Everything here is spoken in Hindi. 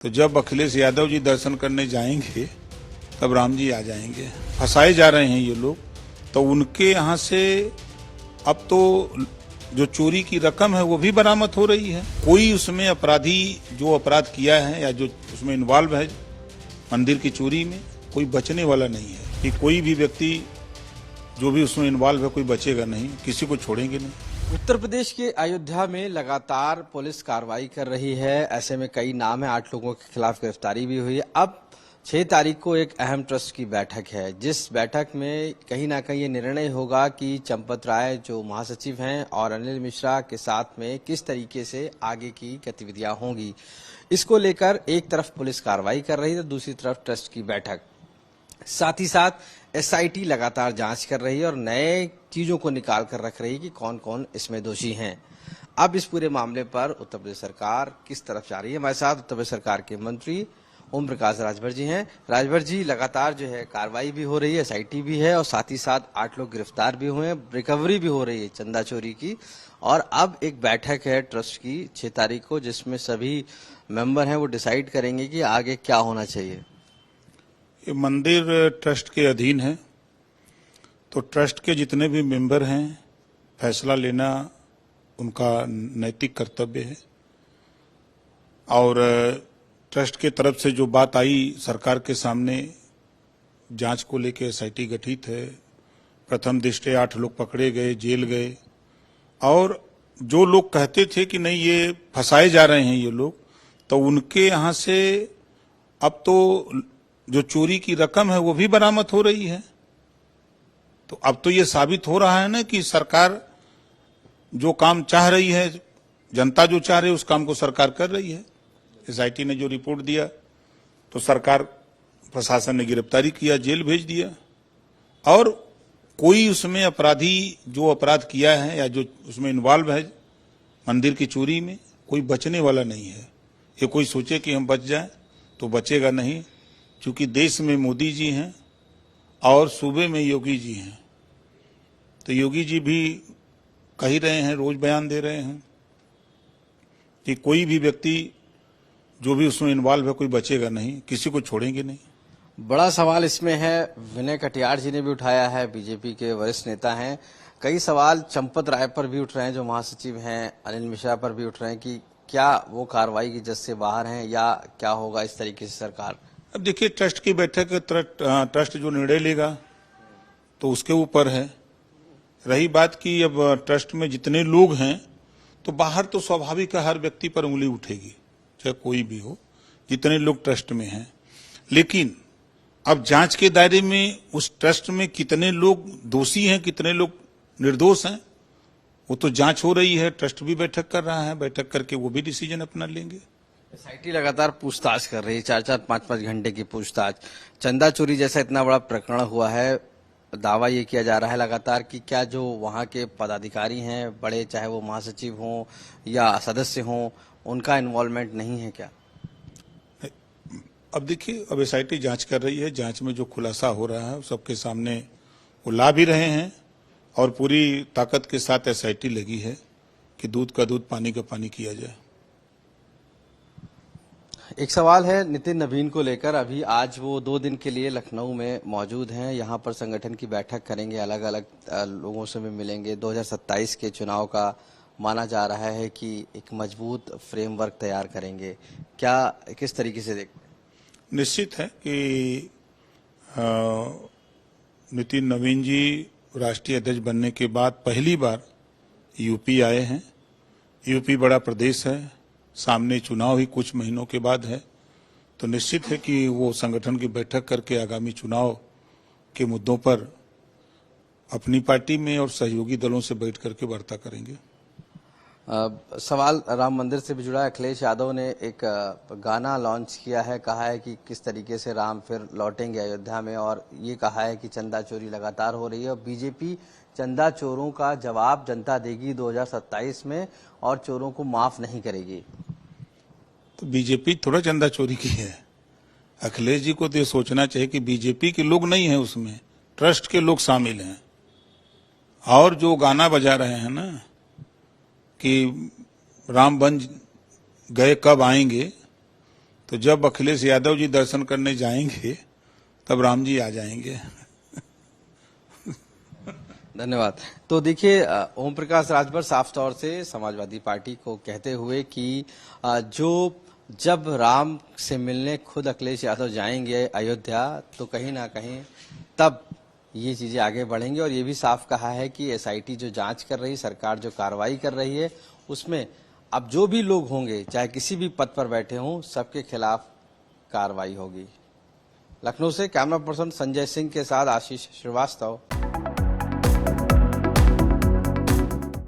तो जब अखिलेश यादव जी दर्शन करने जाएंगे तब राम जी आ जाएंगे। फंसाए जा रहे हैं ये लोग, तो उनके यहाँ से अब तो जो चोरी की रकम है वो भी बरामद हो रही है। कोई उसमें अपराधी जो अपराध किया है या जो उसमें इन्वॉल्व है मंदिर की चोरी में, कोई बचने वाला नहीं है कि कोई भी व्यक्ति जो भी उसमें इन्वॉल्व है कोई बचेगा नहीं, किसी को छोड़ेंगे नहीं। उत्तर प्रदेश के अयोध्या में लगातार पुलिस कार्रवाई कर रही है। ऐसे में कई नाम है, 8 लोगों के खिलाफ गिरफ्तारी भी हुई है। अब 6 तारीख को एक अहम ट्रस्ट की बैठक है, जिस बैठक में कहीं ना कहीं ये निर्णय होगा कि चंपत राय जो महासचिव हैं और अनिल मिश्रा के साथ में किस तरीके से आगे की गतिविधियां होंगी। इसको लेकर एक तरफ पुलिस कार्रवाई कर रही है तो दूसरी तरफ ट्रस्ट की बैठक। साथ ही साथ एसआईटी लगातार जांच कर रही है और नए चीजों को निकाल कर रख रही है कि कौन कौन इसमें दोषी हैं। अब इस पूरे मामले पर उत्तर प्रदेश सरकार किस तरफ जा रही है, हमारे साथ उत्तर प्रदेश सरकार के मंत्री ओम प्रकाश राजभर जी हैं। राजभर जी, लगातार जो है कार्रवाई भी हो रही है, एसआईटी भी है और साथ ही साथ 8 लोग गिरफ्तार भी हुए हैं, रिकवरी भी हो रही है चंदा चोरी की। और अब एक बैठक है ट्रस्ट की 6 तारीख को, जिसमें सभी मेंबर हैं वो डिसाइड करेंगे कि आगे क्या होना चाहिए। ये मंदिर ट्रस्ट के अधीन है, तो ट्रस्ट के जितने भी मेंबर हैं फैसला लेना उनका नैतिक कर्तव्य है। और ट्रस्ट के तरफ से जो बात आई सरकार के सामने, जांच को लेकर एसआईटी गठित है। प्रथम दृष्टया 8 लोग पकड़े गए, जेल गए। और जो लोग कहते थे कि नहीं ये फंसाए जा रहे हैं ये लोग, तो उनके यहाँ से अब तो जो चोरी की रकम है वो भी बरामद हो रही है। तो अब तो ये साबित हो रहा है ना कि सरकार जो काम चाह रही है, जनता जो चाह रही है उस काम को सरकार कर रही है। एसआईटी ने जो रिपोर्ट दिया तो सरकार प्रशासन ने गिरफ्तारी किया, जेल भेज दिया। और कोई उसमें अपराधी जो अपराध किया है या जो उसमें इन्वॉल्व है मंदिर की चोरी में, कोई बचने वाला नहीं है। ये कोई सोचे कि हम बच जाएं तो बचेगा नहीं, क्योंकि देश में मोदी जी हैं और सूबे में योगी जी हैं। तो योगी जी भी कह ही रहे हैं, रोज बयान दे रहे हैं कि कोई भी व्यक्ति जो भी उसमें इन्वॉल्व है कोई बचेगा नहीं, किसी को छोड़ेंगे नहीं। बड़ा सवाल इसमें है, विनय कटियार जी ने भी उठाया है, बीजेपी के वरिष्ठ नेता हैं। कई सवाल चंपत राय पर भी उठ रहे हैं जो महासचिव हैं, अनिल मिश्रा पर भी उठ रहे हैं कि क्या वो कार्रवाई की जज से बाहर हैं या क्या होगा इस तरीके से सरकार। अब देखिए, ट्रस्ट की बैठक, ट्रस्ट जो निर्णय लेगा तो उसके ऊपर है। रही बात कि अब ट्रस्ट में जितने लोग हैं तो बाहर तो स्वाभाविक है, हर व्यक्ति पर उंगली उठेगी, चाहे कोई भी हो, जितने लोग ट्रस्ट में हैं। लेकिन अब जांच के दायरे में उस ट्रस्ट में कितने लोग दोषी हैं, कितने लोग निर्दोष हैं, वो तो जांच हो रही है। ट्रस्ट भी बैठक कर रहा है, बैठक करके वो भी डिसीजन अपना लेंगे। एसआईटी लगातार पूछताछ कर रही है, 4-4, 5-5 घंटे की पूछताछ। चंदा चोरी जैसा इतना बड़ा प्रकरण हुआ है, दावा ये किया जा रहा है लगातार कि क्या जो वहां के पदाधिकारी हैं बड़े, चाहे वो महासचिव हों या सदस्य हों, उनका इन्वॉल्वमेंट नहीं है क्या। अब देखिए, अब एसआईटी जांच कर रही है, जांच में जो खुलासा हो रहा है सबके सामने वो ला भी रहे हैं और पूरी ताकत के साथ एसआईटी लगी है कि दूध का दूध पानी का पानी किया जाए। एक सवाल है नितिन नवीन को लेकर। अभी आज वो 2 दिन के लिए लखनऊ में मौजूद हैं, यहाँ पर संगठन की बैठक करेंगे, अलग अलग लोगों से भी मिलेंगे। 2027 के चुनाव का माना जा रहा है कि एक मजबूत फ्रेमवर्क तैयार करेंगे, क्या किस तरीके से देखते हैं। निश्चित है कि नितिन नवीन जी राष्ट्रीय अध्यक्ष बनने के बाद पहली बार यूपी आए हैं। यूपी बड़ा प्रदेश है, सामने चुनाव ही कुछ महीनों के बाद है, तो निश्चित है कि वो संगठन की बैठक करके आगामी चुनाव के मुद्दों पर अपनी पार्टी में और सहयोगी दलों से बैठ करके वार्ता करेंगे। सवाल राम मंदिर से भी जुड़ा है। अखिलेश यादव ने एक गाना लॉन्च किया है, कहा है कि किस तरीके से राम फिर लौटेंगे अयोध्या में, और ये कहा है कि चंदा चोरी लगातार हो रही है और बीजेपी चंदा चोरों का जवाब जनता देगी 2027 में और चोरों को माफ नहीं करेगी। तो बीजेपी थोड़ा चंदा चोरी की है। अखिलेश जी को तो ये सोचना चाहिए कि बीजेपी के लोग नहीं हैं उसमें, ट्रस्ट के लोग शामिल हैं। और जो गाना बजा रहे हैं ना कि राम बन गए कब आएंगे, तो जब अखिलेश यादव जी दर्शन करने जाएंगे तब राम जी आ जाएंगे। धन्यवाद। तो देखिए ओम प्रकाश राजभर साफ तौर से समाजवादी पार्टी को कहते हुए कि जब राम से मिलने खुद अखिलेश यादव जाएंगे अयोध्या तो कहीं ना कहीं तब ये चीजें आगे बढ़ेंगी। और ये भी साफ कहा है कि एसआईटी जो जांच कर रही, सरकार जो कार्रवाई कर रही है, उसमें अब जो भी लोग होंगे चाहे किसी भी पद पर बैठे हों सबके खिलाफ कार्रवाई होगी। लखनऊ से कैमरा पर्सन संजय सिंह के साथ आशीष श्रीवास्तव,